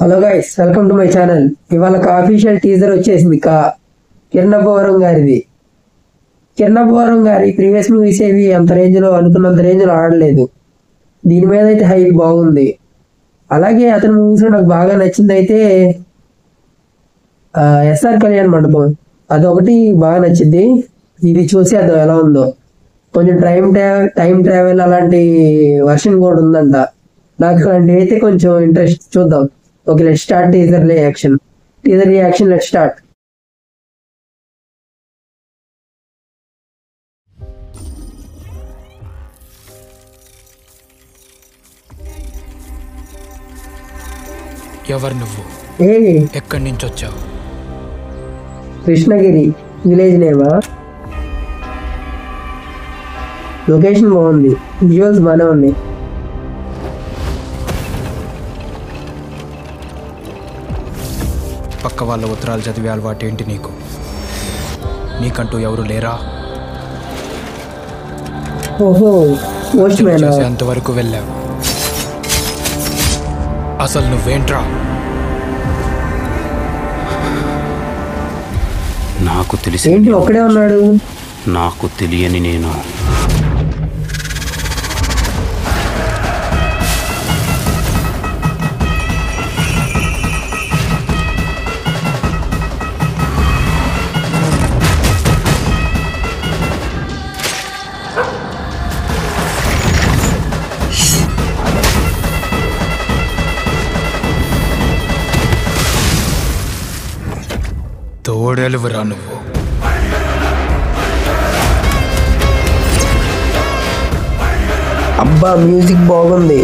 Hello guys, welcome to my channel. ఇవాళ official teaser వచ్చేసింది కిరణ్ అబ్బవరం గారిది. కిరణ్ అబ్బవరం గారి ప్రీవియస్ మూవీస్ ఏవి అంత రేంజ్ లో అనుకున్నంత రేంజ్ లో ఆడలేదు. దీని మీద అయితే హైప్ బాగుంది. అలాగే అతని మూవీస్ లో నాకు బాగా నచ్చింది అయితే ఎస్ఆర్ కళ్యాణ్ మండపం, అదొకటి బాగా నచ్చింది. ఇది చూసి అది ఎలా ఉందో, కొంచెం టైం ట్రావెల్ అలాంటి వర్షన్ కూడా ఉందంట. నాకు అలాంటి అయితే కొంచెం ఇంట్రెస్ట్. చూద్దాం. Okay, let start teaser reaction let start. ఎవరు నువ్వు? ఎక్కడి నుంచి వచ్చావు? కృష్ణగిరి విలేజ్ నేమా? లొకేషన్ బాగుంది, విజువల్స్ బాగానే ఉన్నాయి. పక్క వాళ్ళ ఉత్తరాలు చదివే అలవాటు ఏంటి నీకు? నీకంటూ ఎవరు లేరా? ఓహో, పోస్ట్ మ్యాన్ అంతవరకు వెళ్ళావు. అసలు నువ్వేంట్రా? నాకు తెలిసి ఏంటి ఒక్కడే ఉన్నాడు? నాకు తెలియని నేను తోడెలువరా నువ్వు? అబ్బా, మ్యూజిక్ బాగుంది.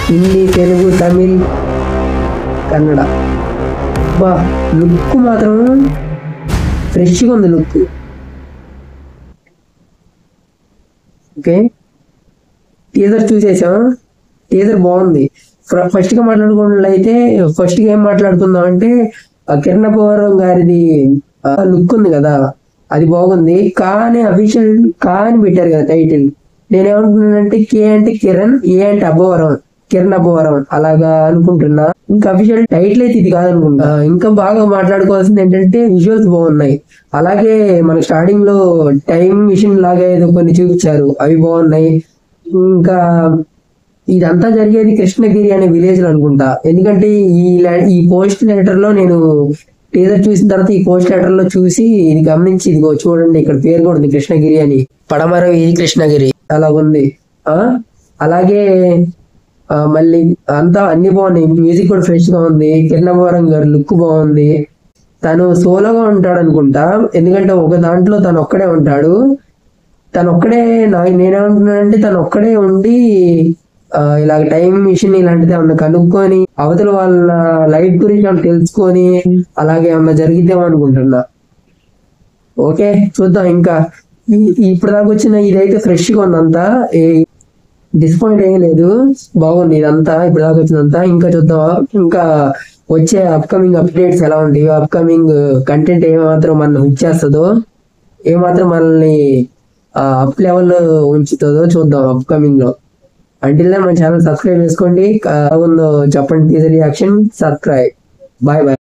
హిందీ, తెలుగు, తమిళ్, కన్నడ. అబ్బా, లుక్ మాత్రం ఫ్రెష్గా ఉంది. Look okay. టీజర్ చూసేసాం. టీజర్ బాగుంది. ఫస్ట్గా మాట్లాడుకున్నట్లయితే ఫస్ట్గా ఏం మాట్లాడుకుందాం అంటే కిరణ్ అబ్బవరం గారిది లుక్ ఉంది కదా, అది బాగుంది. కానీ అఫీషియల్ అని పెట్టారు కదా టైటిల్. నేనేమనుకున్నానంటే కే అంటే కిరణ్, ఏ అంటే అబ్బవరం, కిరణ్ అబ్బవరం అలాగా అనుకుంటున్నా. ఇంకా అఫీషియల్ టైటిల్ అయితే ఇది కాదనుకుంటా. ఇంకా బాగా మాట్లాడుకోవాల్సింది ఏంటంటే విజువల్స్ బాగున్నాయి. అలాగే మనకి స్టార్టింగ్ లో టైం మిషన్ లాగా ఏదో కొన్ని చూపించారు, అవి బాగున్నాయి. ఇంకా ఇదంతా జరిగేది కృష్ణగిరి అనే విలేజ్ లో అనుకుంటా. ఎందుకంటే ఈ పోస్ట్ లెటర్ లో నేను టీజర్ చూసిన తర్వాత ఈ పోస్ట్ లెటర్ లో చూసి ఇది గమనించి, ఇదిగో చూడండి ఇక్కడ పేరు కూడా ఉంది కృష్ణగిరి అని, పడమర ఇది కృష్ణగిరి అలాగుంది. అలాగే మళ్ళీ అంతా అన్ని బాగున్నాయి. మ్యూజిక్ కూడా ఫ్రెష్ గా ఉంది. కిరణ్ అబ్బవరం గారి లుక్ బాగుంది. తను సోలోగా ఉంటాడు అనుకుంటా, ఎందుకంటే ఒక దాంట్లో తను ఒక్కడే ఉంటాడు. నేనేమంటున్నానంటే తను ఒక్కడే ఉండి ఇలాగ టైం మిషన్ ఇలాంటిది ఏమన్నా కనుక్కొని అవతల వాళ్ళ లైఫ్ గురించి ఏమన్నా తెలుసుకొని అలాగే ఏమన్నా జరిగిద్దాం అనుకుంటున్నా. ఓకే, చూద్దాం. ఇంకా ఇప్పుడు దాకా వచ్చిన ఇదైతే ఫ్రెష్ గా ఉంది. అంతా డిసప్పాయింట్ ఏం లేదు, బాగుంది ఇదంతా ఇప్పుడు దాకా వచ్చిందంతా. ఇంకా చూద్దాం ఇంకా వచ్చే అప్కమింగ్ అప్డేట్స్ ఎలా ఉంటాయి, అప్కమింగ్ కంటెంట్ ఏమాత్రం మనం ఇచ్చేస్తుందో, ఏమాత్రం మనల్ని అప్ లెవెల్ ఉంచుతుందో చూద్దాం అప్కమింగ్ లో. అంటిల్ మన ఛానల్ సబ్స్క్రైబ్ చేసుకోండి. చెప్పండి teaser reaction subscribe. Bye bye.